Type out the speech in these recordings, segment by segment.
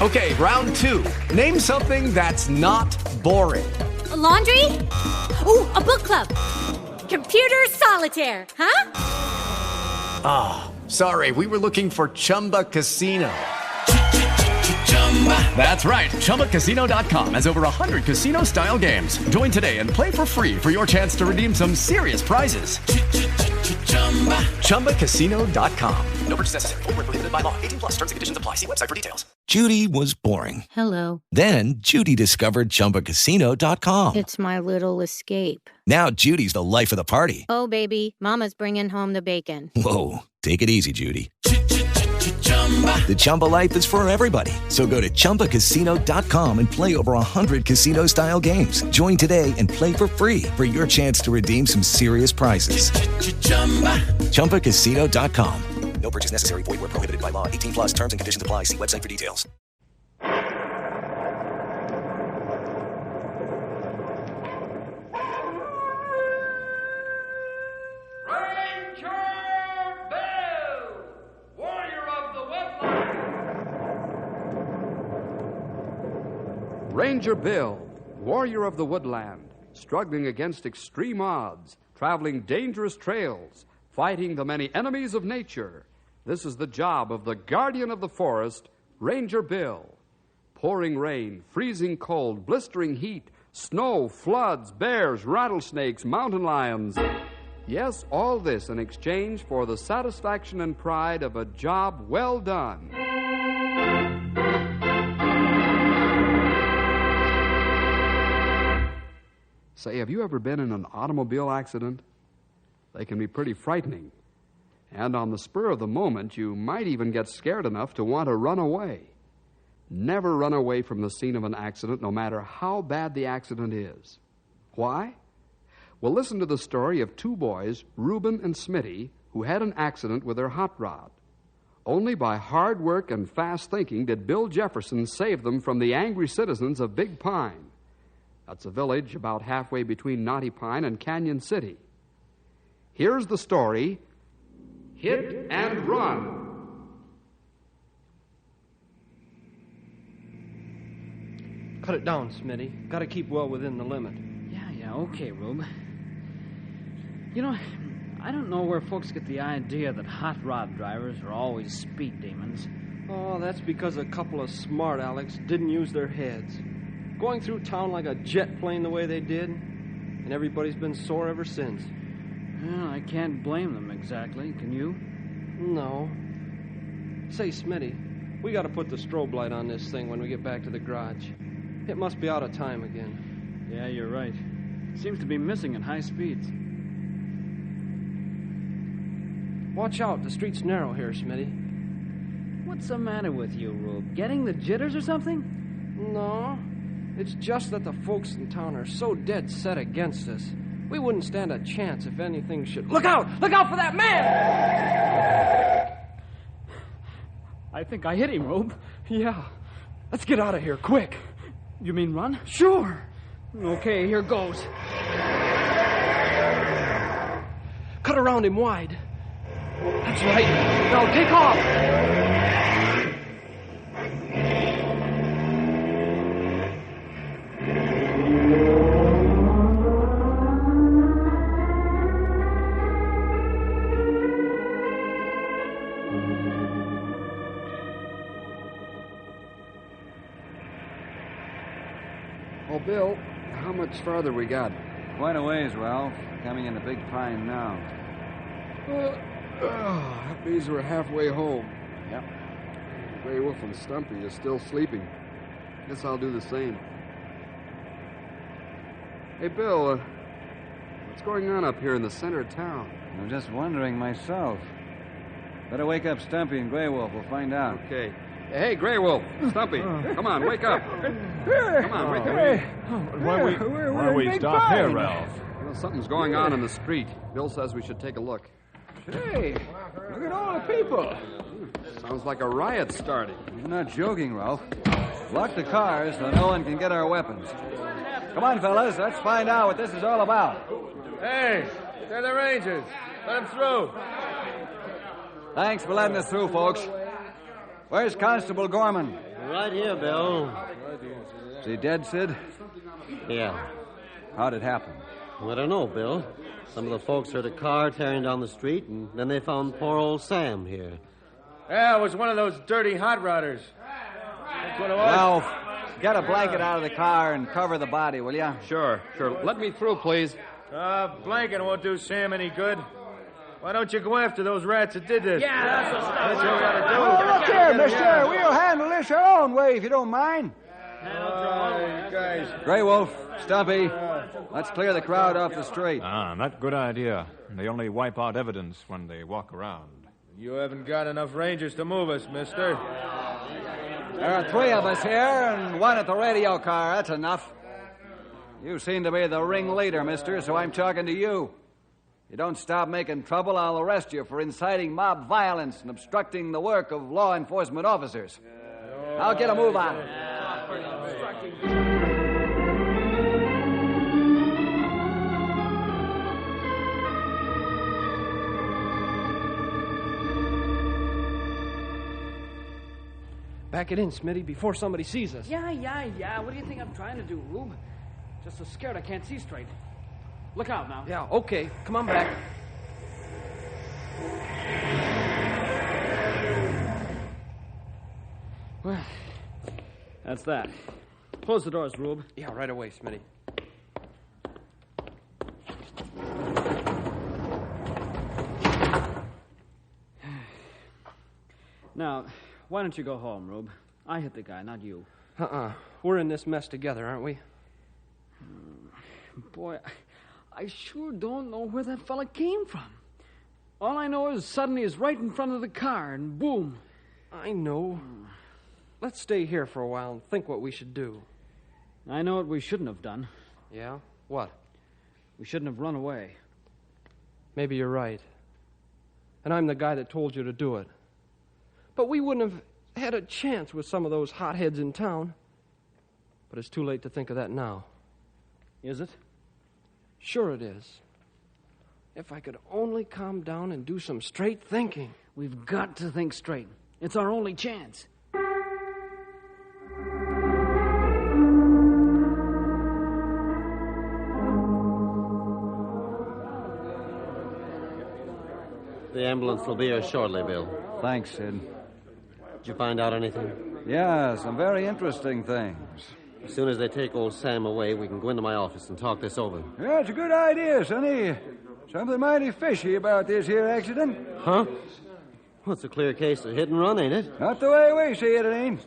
Okay, round 2. Name something that's not boring. A laundry? Ooh, a book club. Computer solitaire, huh? Ah, sorry, we were looking for Chumba Casino. That's right, ChumbaCasino.com has over 100 casino-style games. Join today and play for free for your chance to redeem some serious prizes. ChumbaCasino.com. No purchase necessary. Void where prohibited by law. 18+ terms and conditions apply. See website for details. Judy was boring. Hello. Then Judy discovered ChumbaCasino.com. It's my little escape. Now Judy's the life of the party. Oh, baby, mama's bringing home the bacon. Whoa, take it easy, Judy. The Chumba life is for everybody. So go to ChumbaCasino.com and play over 100 casino-style games. Join today and play for free for your chance to redeem some serious prizes. ChumbaCasino.com. No purchase necessary. Void where prohibited by law. 18+ terms and conditions apply. See website for details. Ranger Bill, warrior of the woodland, struggling against extreme odds, traveling dangerous trails, fighting the many enemies of nature. This is the job of the guardian of the forest, Ranger Bill. Pouring rain, freezing cold, blistering heat, snow, floods, bears, rattlesnakes, mountain lions. Yes, all this in exchange for the satisfaction and pride of a job well done. Say, have you ever been in an automobile accident? They can be pretty frightening. And on the spur of the moment, you might even get scared enough to want to run away. Never run away from the scene of an accident, no matter how bad the accident is. Why? Well, listen to the story of two boys, Reuben and Smitty, who had an accident with their hot rod. Only by hard work and fast thinking did Bill Jefferson save them from the angry citizens of Big Pine. That's a village about halfway between Knotty Pine and Canyon City. Here's the story, Hit and Run. Cut it down, Smitty. Got to keep well within the limit. Yeah, okay, Rube. You know, I don't know where folks get the idea that hot rod drivers are always speed demons. Oh, that's because a couple of smart Alecs didn't use their heads. Going through town like a jet plane the way they did, and everybody's been sore ever since. Well, I can't blame them exactly, can you? No. Say, Smitty, we got to put the strobe light on this thing when we get back to the garage. It must be out of time again. Yeah, you're right. It seems to be missing at high speeds. Watch out, the street's narrow here, Smitty. What's the matter with you, Rube? Getting the jitters or something? No. It's just that the folks in town are so dead set against us. We wouldn't stand a chance if anything should... Look out! Look out for that man! I think I hit him, Rube. Yeah. Let's get out of here, quick. You mean run? Sure. Okay, here goes. Cut around him wide. That's right. Now take off. Oh, Bill, how much farther we got? Quite a ways, Ralph. Coming into Big Pine now. That means we're halfway home. Yep. Gray Wolf and Stumpy is still sleeping. Guess I'll do the same. Hey, Bill, what's going on up here in the center of town? I'm just wondering myself. Better wake up Stumpy and Gray Wolf. We'll find out. Okay. Hey, Gray Wolf, Stumpy, come on, wake up. Come on, wake up. Why we stop here, Ralph? Well, something's going on in the street. Bill says we should take a look. Hey, look at all the people. Sounds like a riot starting. You're not joking, Ralph. Lock the cars so no one can get our weapons. Come on, fellas, let's find out what this is all about. Hey, they're the Rangers. Let them through. Thanks for letting us through, folks. Where's Constable Gorman? Right here, Bill. Is he dead, Sid? Yeah. How'd it happen? I don't know, Bill. Some of the folks heard a car tearing down the street, and then they found poor old Sam here. Yeah, it was one of those dirty hot rodders. That's what it was. Well, get a blanket out of the car and cover the body, will you? Sure. Let me through, please. Blanket won't do Sam any good. Why don't you go after those rats that did this? Yeah, That's what we gotta do. Oh, look here, mister. We'll handle this our own way if you don't mind. Guys. Grey Wolf, Stumpy, let's clear the crowd off the street. Not a good idea. They only wipe out evidence when they walk around. You haven't got enough rangers to move us, mister. There are 3 of us here and 1 at the radio car. That's enough. You seem to be the ringleader, mister, so I'm talking to you. You don't stop making trouble, I'll arrest you for inciting mob violence and obstructing the work of law enforcement officers. I'll get a move on. Back it in, Smitty, before somebody sees us. Yeah. What do you think I'm trying to do, Rube? Just so scared I can't see straight. Look out now. Yeah, okay. Come on back. Well, that's that. Close the doors, Rube. Yeah, right away, Smitty. Now, why don't you go home, Rube? I hit the guy, not you. We're in this mess together, aren't we? Boy, I sure don't know where that fella came from. All I know is suddenly he's right in front of the car, and boom. I know. Let's stay here for a while and think what we should do. I know what we shouldn't have done. Yeah? What? We shouldn't have run away. Maybe you're right. And I'm the guy that told you to do it. But we wouldn't have had a chance with some of those hotheads in town. But it's too late to think of that now. Is it? Sure it is. If I could only calm down and do some straight thinking. We've got to think straight. It's our only chance. The ambulance will be here shortly, Bill. Thanks, Sid. Did you find out anything? Yeah, some very interesting things. As soon as they take old Sam away, we can go into my office and talk this over. Yeah, it's a good idea, Sonny. Something mighty fishy about this here accident. Huh? Well, it's a clear case of hit and run, ain't it? Not the way we see it ain't.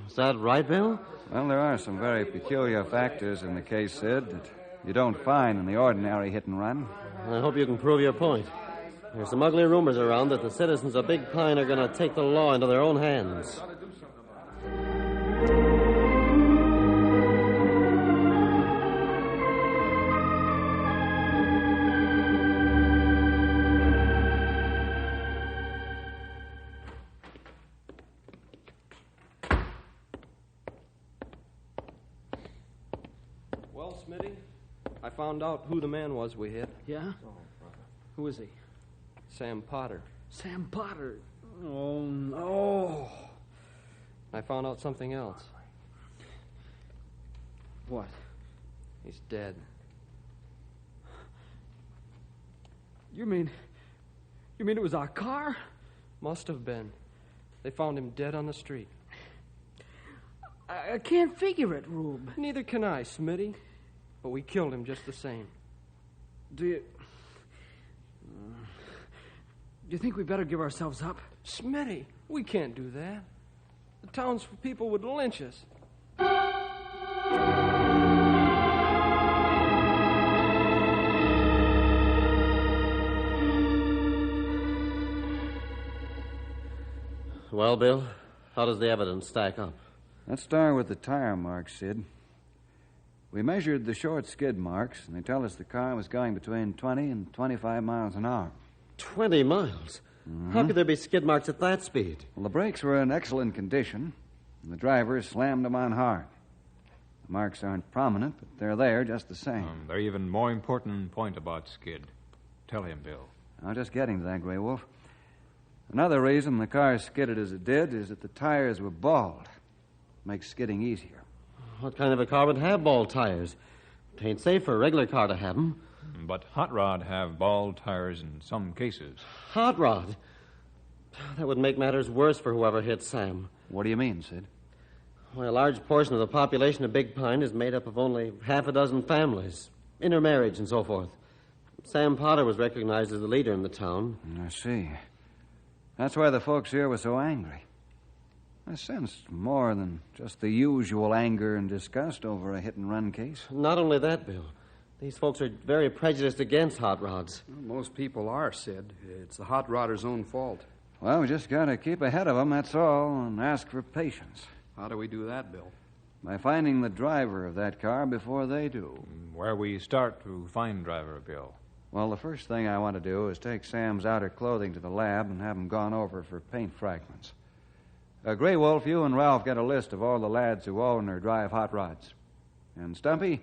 Is that right, Bill? Well, there are some very peculiar factors in the case, Sid, that you don't find in the ordinary hit and run. I hope you can prove your point. There's some ugly rumors around that the citizens of Big Pine are going to take the law into their own hands. Well, Smitty, I found out who the man was we hit. Yeah? Who is he? Sam Potter. Sam Potter. Oh, no. I found out something else. What? He's dead. You mean it was our car? Must have been. They found him dead on the street. I can't figure it, Rube. Neither can I, Smitty. But we killed him just the same. Do you think we better give ourselves up? Smitty, we can't do that. The townspeople would lynch us. Well, Bill, how does the evidence stack up? Let's start with the tire marks, Sid. We measured the short skid marks, and they tell us the car was going between 20 and 25 miles an hour. 20 miles? Mm-hmm. How could there be skid marks at that speed? Well, the brakes were in excellent condition, and the driver slammed them on hard. The marks aren't prominent, but they're there just the same. They're even more important point about skid. Tell him, Bill. I'll just get into that, Grey Wolf. Another reason the car skidded as it did is that the tires were bald. Makes skidding easier. What kind of a car would have bald tires? It ain't safe for a regular car to have them. But hot rod have bald tires in some cases. Hot rod? That would make matters worse for whoever hit Sam. What do you mean, Sid? Why, a large portion of the population of Big Pine is made up of only half a dozen families, intermarriage and so forth. Sam Potter was recognized as the leader in the town. I see. That's why the folks here were so angry. I sensed more than just the usual anger and disgust over a hit-and-run case. Not only that, Bill. These folks are very prejudiced against hot rods. Well, most people are, Sid. It's the hot rodder's own fault. Well, we just got to keep ahead of them, that's all, and ask for patience. How do we do that, Bill? By finding the driver of that car before they do. Where we start to find driver, Bill? Well, the first thing I want to do is take Sam's outer clothing to the lab and have them gone over for paint fragments. Grey Wolf, you and Ralph get a list of all the lads who own or drive hot rods. And Stumpy,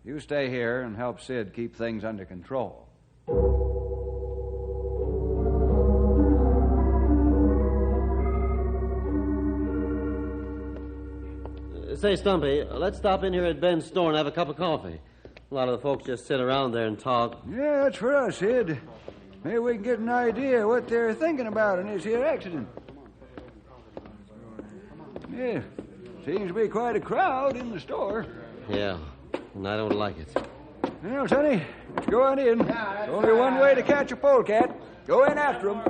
you stay here and help Sid keep things under control. Say, Stumpy, let's stop in here at Ben's store and have a cup of coffee. A lot of the folks just sit around there and talk. Yeah, that's for us, Sid. Maybe we can get an idea what they're thinking about in this here accident. Yeah, seems to be quite a crowd in the store. Yeah, and I don't like it. Well, Sonny, let's go on in. There's only one way to catch a polecat. Go in after him.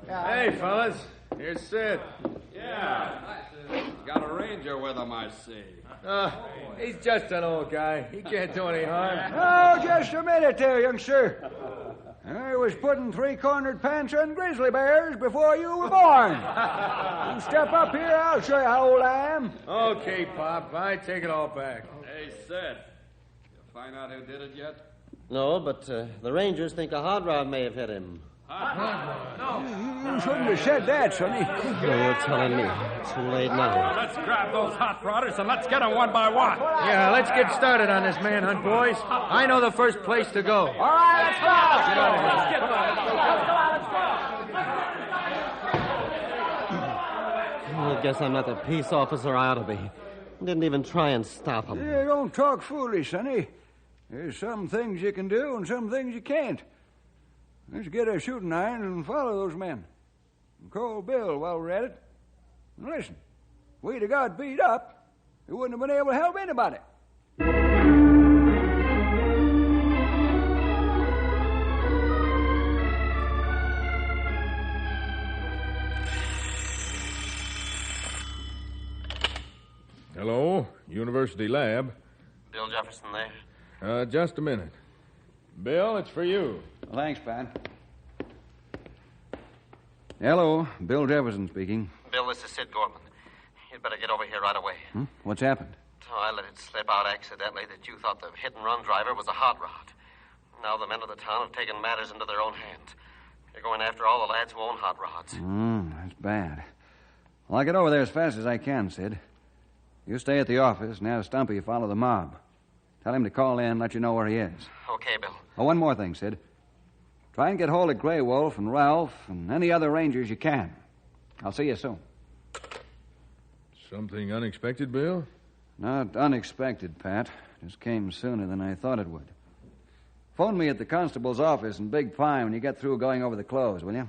Hey, fellas, here's Sid. Got a ranger with him, I see. He's just an old guy. He can't do any harm. Oh, just a minute there, youngster. I was putting three-cornered pants on grizzly bears before you were born. You step up here, I'll show you how old I am. Okay, Pop, I take it all back. Hey, Sid. You find out who did it yet? No, but the Rangers think a hot rod may have hit him. You shouldn't have said that, Sonny. You're telling me. Too late now. Let's grab those hot rodders and let's get them one by one. Yeah, let's get started on this manhunt, boys. I know the first place to go. All right, let's go. Get on here. I guess I'm not the peace officer I ought to be. Didn't even try and stop him. Yeah, don't talk foolish, Sonny. There's some things you can do and some things you can't. Let's get a shooting iron and follow those men. And call Bill while we're at it. And listen, if we'd have got beat up, we wouldn't have been able to help anybody. Hello, University Lab. Bill Jefferson there? Just a minute. Bill, it's for you. Well, thanks, Pat. Hello, Bill Jefferson speaking. Bill, this is Sid Gorman. You'd better get over here right away. What's happened? Oh, I let it slip out accidentally that you thought the hit-and-run driver was a hot rod. Now the men of the town have taken matters into their own hands. They're going after all the lads who own hot rods. That's bad. Well, I'll get over there as fast as I can, Sid. You stay at the office and have Stumpy follow the mob. Tell him to call in and let you know where he is. Okay, Bill. Oh, one more thing, Sid. Try and get hold of Grey Wolf and Ralph and any other Rangers you can. I'll see you soon. Something unexpected, Bill? Not unexpected, Pat. Just came sooner than I thought it would. Phone me at the constable's office in Big Pine when you get through going over the clothes, will you?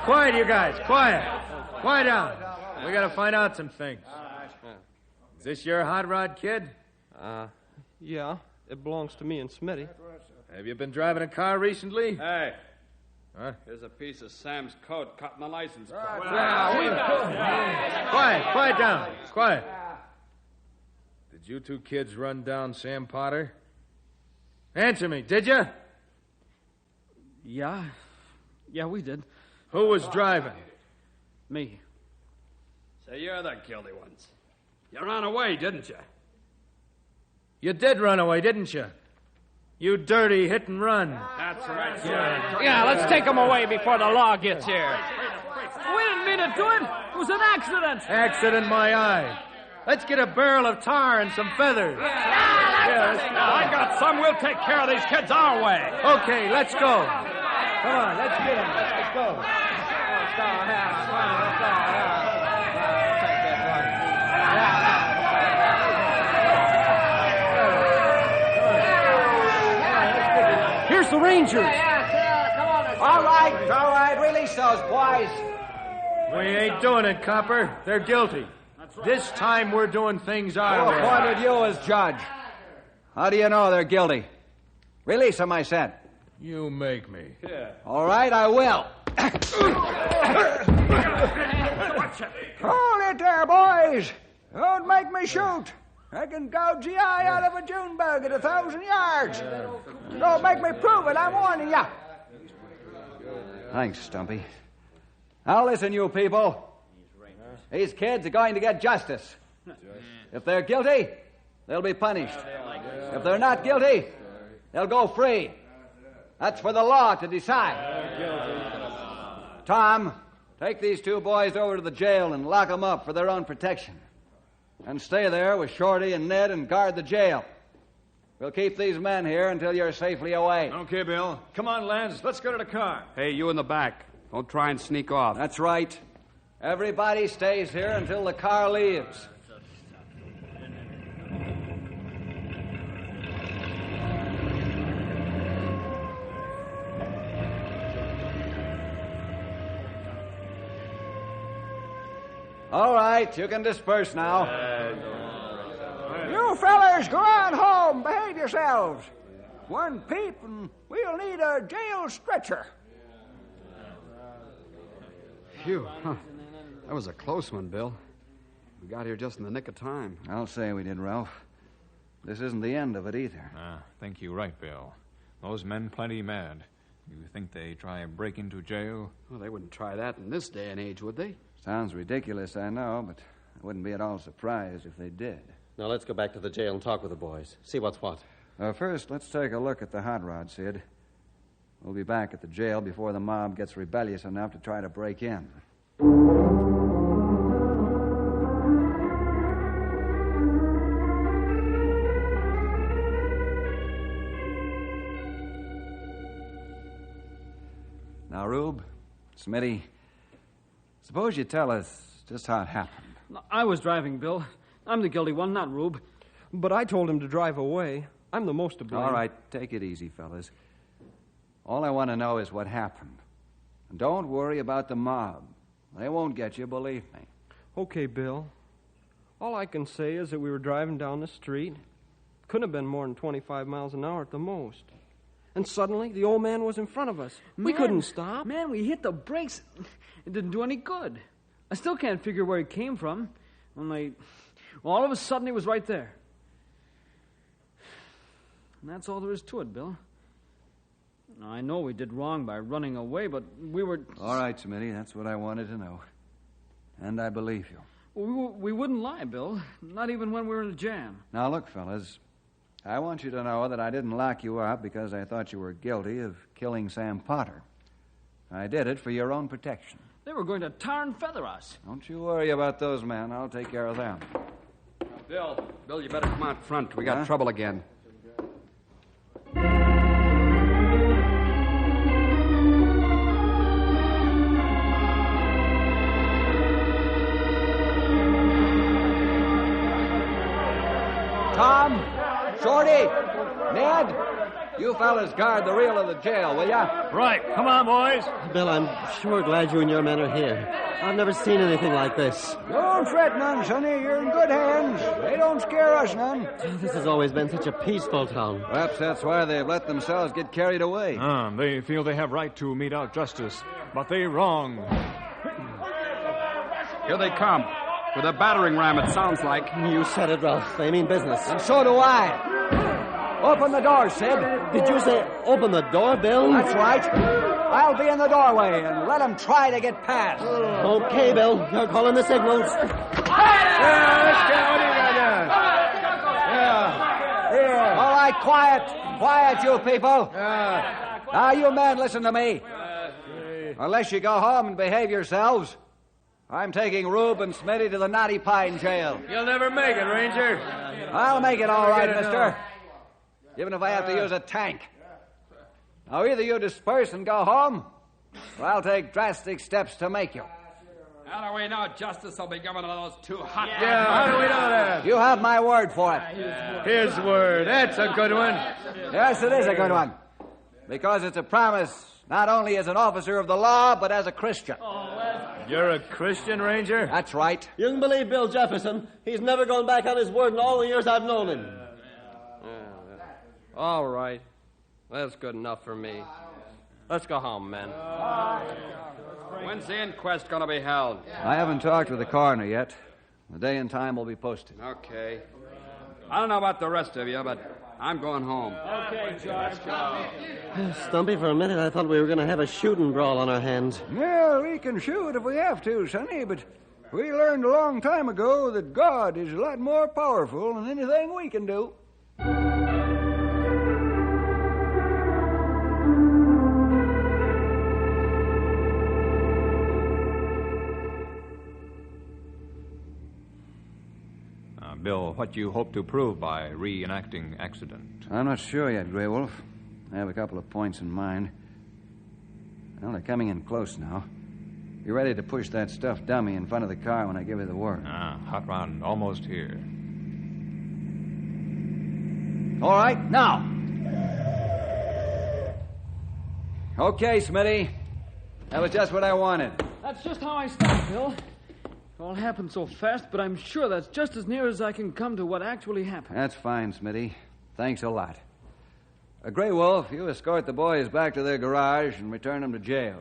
Quiet, you guys. Quiet. Quiet down. We gotta find out some things. Is this your hot rod, kid? Yeah. It belongs to me and Smitty. Have you been driving a car recently? Hey. Huh? Here's a piece of Sam's coat cut in the license plate. Quiet down. Quiet. Did you two kids run down Sam Potter? Answer me, did you? Yeah. Yeah, we did. Who was driving? Me. So you're the guilty ones. You ran away, didn't you? You did run away, didn't you? You dirty hit and run. That's right. Yeah, let's take him away before the law gets here. We didn't mean to do it. It was an accident. Accident, my eye. Let's get a barrel of tar and some feathers. I got some. We'll take care of these kids our way. Okay, let's go. Come on, let's get them. Let's go. Here's the Rangers. All right. Release those boys. We ain't doing it, Copper. They're guilty. This time we're doing things our way. Who appointed you as judge? How do you know they're guilty? Release them, I said. You make me. All right, I will. Hold it there, boys. Don't make me shoot. I can gouge the eye out of a June bug at 1,000 yards. Don't make me prove it, I'm warning you. Thanks, Stumpy. Now listen, you people. These kids are going to get justice. If they're guilty, they'll be punished. If they're not guilty, they'll go free. That's for the law to decide. Tom, take these two boys over to the jail and lock them up for their own protection. And stay there with Shorty and Ned and guard the jail. We'll keep these men here until you're safely away. Okay, Bill. Come on, Lance. Let's go to the car. Hey, you in the back. Don't try and sneak off. That's right. Everybody stays here until the car leaves. All right, you can disperse now. You fellers, go on home. Behave yourselves. One peep and we'll need a jail stretcher. Phew. Huh. That was a close one, Bill. We got here just in the nick of time. I'll say we did, Ralph. This isn't the end of it either. I think you're right, Bill. Those men plenty mad. You think they try and break into jail? Well, they wouldn't try that in this day and age, would they? Sounds ridiculous, I know, but I wouldn't be at all surprised if they did. Now, let's go back to the jail and talk with the boys. See what's what. First, let's take a look at the hot rod, Sid. We'll be back at the jail before the mob gets rebellious enough to try to break in. Now, Rube, Smitty, suppose you tell us just how it happened. I was driving, Bill. I'm the guilty one, not Rube. But I told him to drive away. I'm the most to blame. All right, take it easy, fellas. All I want to know is what happened. And don't worry about the mob. They won't get you, believe me. Okay, Bill. All I can say is that we were driving down the street. Couldn't have been more than 25 miles an hour at the most. And suddenly, the old man was in front of us. We couldn't stop. Man, we hit the brakes. It didn't do any good. I still can't figure where he came from. Only, all of a sudden, he was right there. And that's all there is to it, Bill. Now, I know we did wrong by running away, but we were... All right, Smitty, that's what I wanted to know. And I believe you. We wouldn't lie, Bill. Not even when we were in a jam. Now, look, fellas. I want you to know that I didn't lock you up because I thought you were guilty of killing Sam Potter. I did it for your own protection. They were going to tar and feather us. Don't you worry about those men. I'll take care of them. Bill, you better come out front. We got trouble again. Tom, Shorty, Ned, you fellas guard the rear of the jail, will ya? Right. Come on, boys. Bill, I'm sure glad you and your men are here. I've never seen anything like this. Don't fret none, Sonny. You're in good hands. They don't scare us none. This has always been such a peaceful town. Perhaps that's why they've let themselves get carried away. They feel they have right to mete out justice, but they wrong. Here they come. With a battering ram, it sounds like. You said it, Ralph. They mean business. And so do I. Open the door, Sid. Did you say open the door, Bill? That's right. I'll be in the doorway and let them try to get past. Okay, Bill. You're calling the signals. All right, quiet. Quiet, you people. Now, you men, listen to me. Unless you go home and behave yourselves, I'm taking Rube and Smitty to the Knotty Pine jail. You'll never make it, Ranger. I'll make it all right, mister. Even if I have to use a tank. Now, either you disperse and go home, or I'll take drastic steps to make you. How do we know justice will be given to those two hot Yeah, how do we know that? You have my word for it. His word. That's a good one. Yes, it is a good one. Because it's a promise, not only as an officer of the law, but as a Christian. You're a Christian, Ranger? That's right. You can believe Bill Jefferson. He's never gone back on his word in all the years I've known him. All right. That's good enough for me. Let's go home, men. When's the inquest going to be held? I haven't talked with the coroner yet. The day and time will be posted. Okay. I don't know about the rest of you, but I'm going home. Okay, George. Stumpy, for a minute I thought we were going to have a shooting brawl on our hands. Well, we can shoot if we have to, Sonny, but we learned a long time ago that God is a lot more powerful than anything we can do. Bill, what do you hope to prove by reenacting accident? I'm not sure yet, Grey Wolf. I have a couple of points in mind. Well, they're coming in close now. Be ready to push that stuffed dummy in front of the car when I give you the word. Hot rod almost here. All right, now. Okay, Smitty. That was just what I wanted. That's just how I stopped, Bill. It all happened so fast, but I'm sure that's just as near as I can come to what actually happened. That's fine, Smitty. Thanks a lot. Grey Wolf, you escort the boys back to their garage and return them to jail.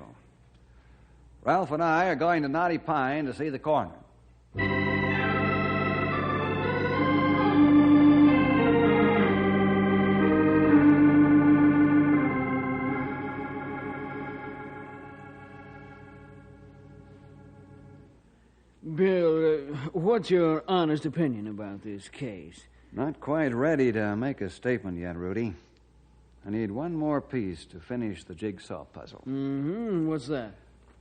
Ralph and I are going to Knotty Pine to see the coroner. Bill, what's your honest opinion about this case? Not quite ready to make a statement yet, Rudy. I need one more piece to finish the jigsaw puzzle. Mm-hmm. What's that?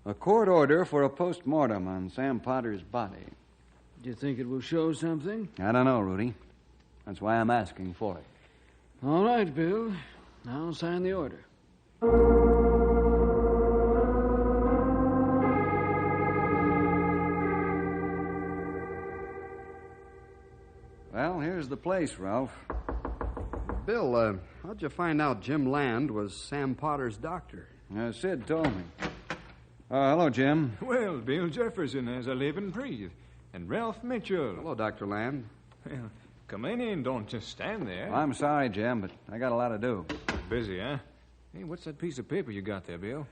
A court order for a post-mortem on Sam Potter's body. Do you think it will show something? I don't know, Rudy. That's why I'm asking for it. All right, Bill. I'll sign the order. Well, here's the place, Ralph. Bill, how'd you find out Jim Land was Sam Potter's doctor? Sid told me. Hello, Jim. Well, Bill Jefferson has a live and breathe. And Ralph Mitchell. Hello, Dr. Land. Well, come in, don't just stand there. I'm sorry, Jim, but I got a lot to do. Busy, huh? Hey, what's that piece of paper you got there, Bill?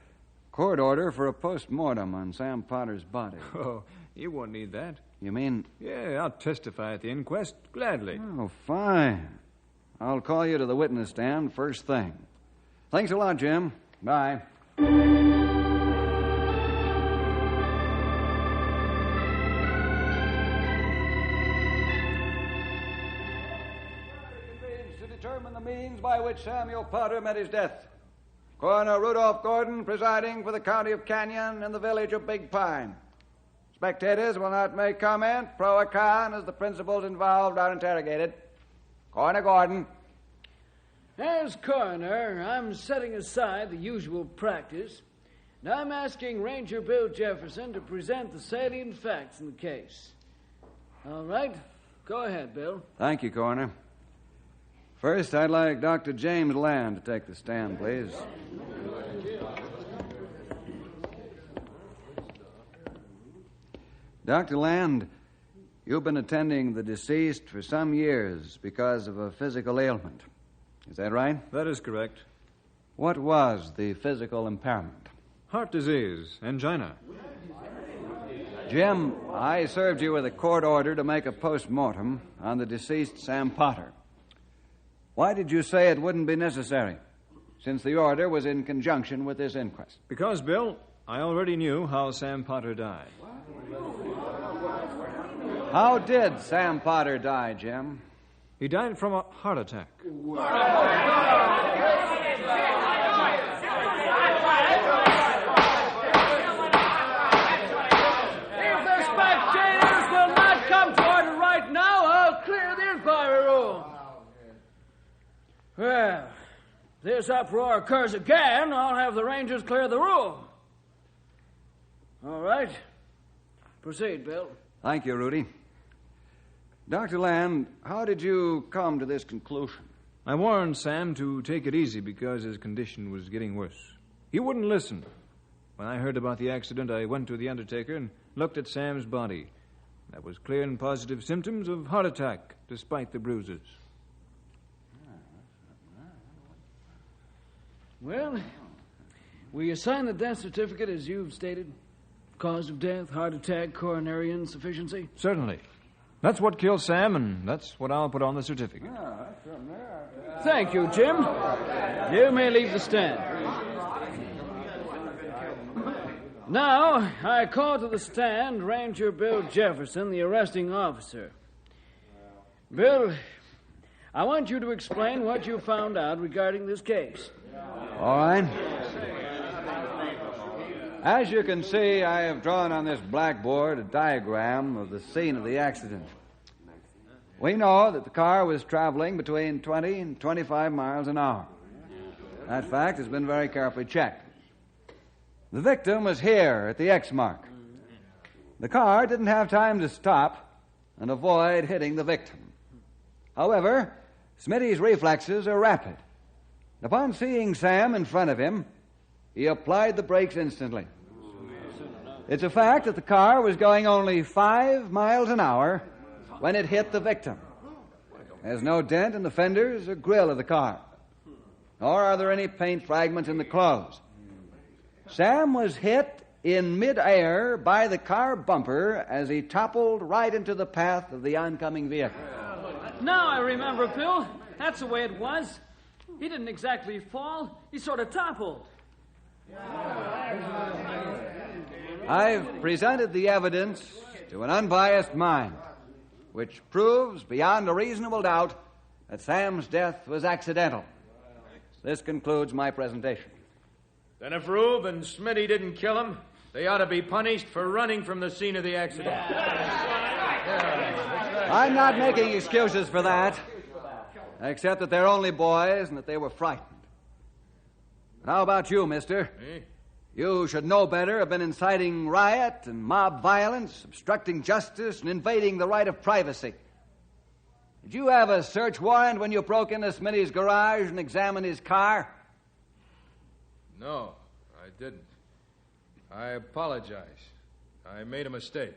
Court order for a post-mortem on Sam Potter's body. Oh, you won't need that. You mean? Yeah, I'll testify at the inquest, gladly. Oh, fine. I'll call you to the witness stand first thing. Thanks a lot, Jim. Bye. To determine the means by which Samuel Potter met his death. Coroner Rudolph Gordon presiding for the county of Canyon and the village of Big Pine. Spectators will not make comment, pro or con, as the principals involved are interrogated. Coroner Gordon. As coroner, I'm setting aside the usual practice, and I'm asking Ranger Bill Jefferson to present the salient facts in the case. All right, go ahead, Bill. Thank you, Coroner. First, I'd like Dr. James Land to take the stand, please. Dr. Land, you've been attending the deceased for some years because of a physical ailment. Is that right? That is correct. What was the physical impairment? Heart disease, angina. Jim, I served you with a court order to make a post-mortem on the deceased Sam Potter. Why did you say it wouldn't be necessary, since the order was in conjunction with this inquest? Because, Bill, I already knew how Sam Potter died. How did Sam Potter die, Jim? He died from a heart attack. If Well, if this uproar occurs again, I'll have the Rangers clear the room. All right. Proceed, Bill. Thank you, Rudy. Dr. Land, how did you come to this conclusion? I warned Sam to take it easy because his condition was getting worse. He wouldn't listen. When I heard about the accident, I went to the undertaker and looked at Sam's body. That was clear and positive symptoms of heart attack, despite the bruises. Well, will you sign the death certificate as you've stated? Cause of death, heart attack, coronary insufficiency? Certainly. That's what killed Sam, and that's what I'll put on the certificate. Thank you, Jim. You may leave the stand. Now, I call to the stand Ranger Bill Jefferson, the arresting officer. Bill, I want you to explain what you found out regarding this case. All right. As you can see, I have drawn on this blackboard a diagram of the scene of the accident. We know that the car was traveling between 20 and 25 miles an hour. That fact has been very carefully checked. The victim was here at the X mark. The car didn't have time to stop and avoid hitting the victim. However, Smitty's reflexes are rapid. Upon seeing Sam in front of him, he applied the brakes instantly. It's a fact that the car was going only 5 miles an hour when it hit the victim. There's no dent in the fenders or grill of the car, nor are there any paint fragments in the clothes. Sam was hit in midair by the car bumper as he toppled right into the path of the oncoming vehicle. Now I remember, Bill. That's the way it was. He didn't exactly fall. He sort of toppled. I've presented the evidence to an unbiased mind, which proves beyond a reasonable doubt that Sam's death was accidental. This concludes my presentation. Then if Rube and Smitty didn't kill him, they ought to be punished for running from the scene of the accident. I'm not making excuses for that, except that they're only boys and that they were frightened. But how about you, mister? Me? You should know better, have been inciting riot and mob violence, obstructing justice, and invading the right of privacy. Did you have a search warrant when you broke into Smitty's garage and examined his car? No, I didn't. I apologize. I made a mistake.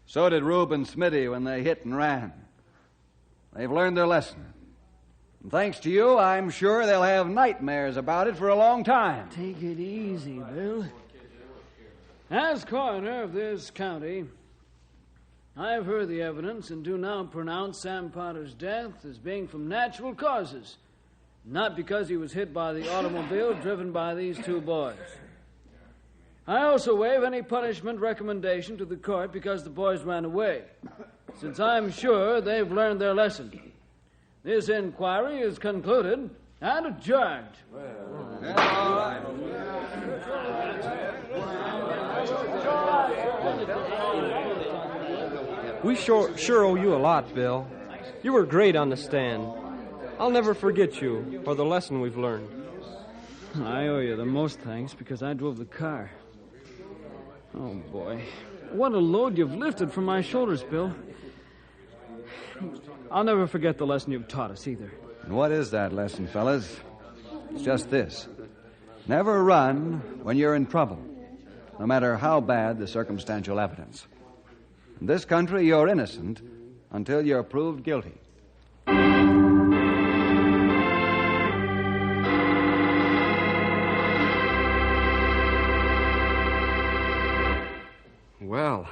So did Rube and Smitty when they hit and ran. They've learned their lesson. And thanks to you, I'm sure they'll have nightmares about it for a long time. Take it easy, Bill. As coroner of this county, I have heard the evidence and do now pronounce Sam Potter's death as being from natural causes, not because he was hit by the automobile driven by these two boys. I also waive any punishment recommendation to the court because the boys ran away, since I'm sure they've learned their lesson. This inquiry is concluded and adjourned. We sure owe you a lot, Bill. You were great on the stand. I'll never forget you or the lesson we've learned. I owe you the most thanks because I drove the car. Oh, boy. What a load you've lifted from my shoulders, Bill. I'll never forget the lesson you've taught us either. And what is that lesson, fellas? It's just this. Never run when you're in trouble, no matter how bad the circumstantial evidence. In this country, you're innocent until you're proved guilty. Well,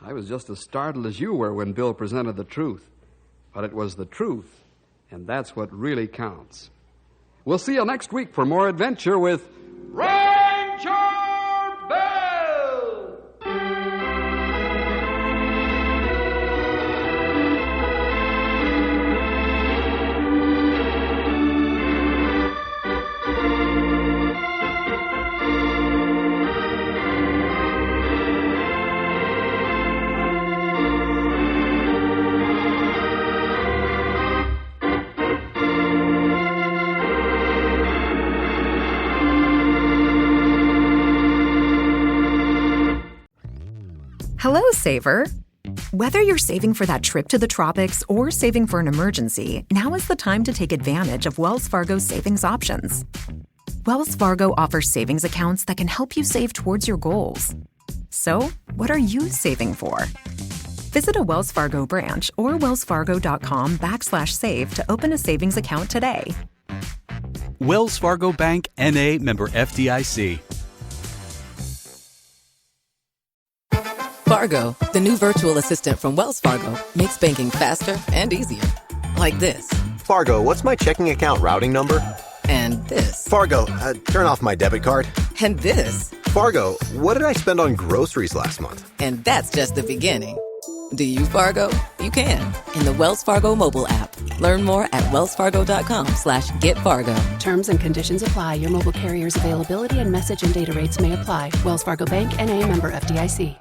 I was just as startled as you were when Bill presented the truth. But it was the truth, and that's what really counts. We'll see you next week for more adventure with Ranger Bill! saver. Whether you're saving for that trip to the tropics or saving for an emergency, now is the time to take advantage of Wells Fargo's savings options. Wells Fargo offers savings accounts that can help you save towards your goals. So, what are you saving for? Visit a Wells Fargo branch or wellsfargo.com/save to open a savings account today. Wells Fargo Bank, N.A., member FDIC. Fargo, the new virtual assistant from Wells Fargo, makes banking faster and easier. Like this. Fargo, what's my checking account routing number? And this. Fargo, turn off my debit card. And this. Fargo, what did I spend on groceries last month? And that's just the beginning. Do you, Fargo? You can in the Wells Fargo mobile app. Learn more at wellsfargo.com/getfargo. Terms and conditions apply. Your mobile carrier's availability and message and data rates may apply. Wells Fargo Bank, N.A., member FDIC.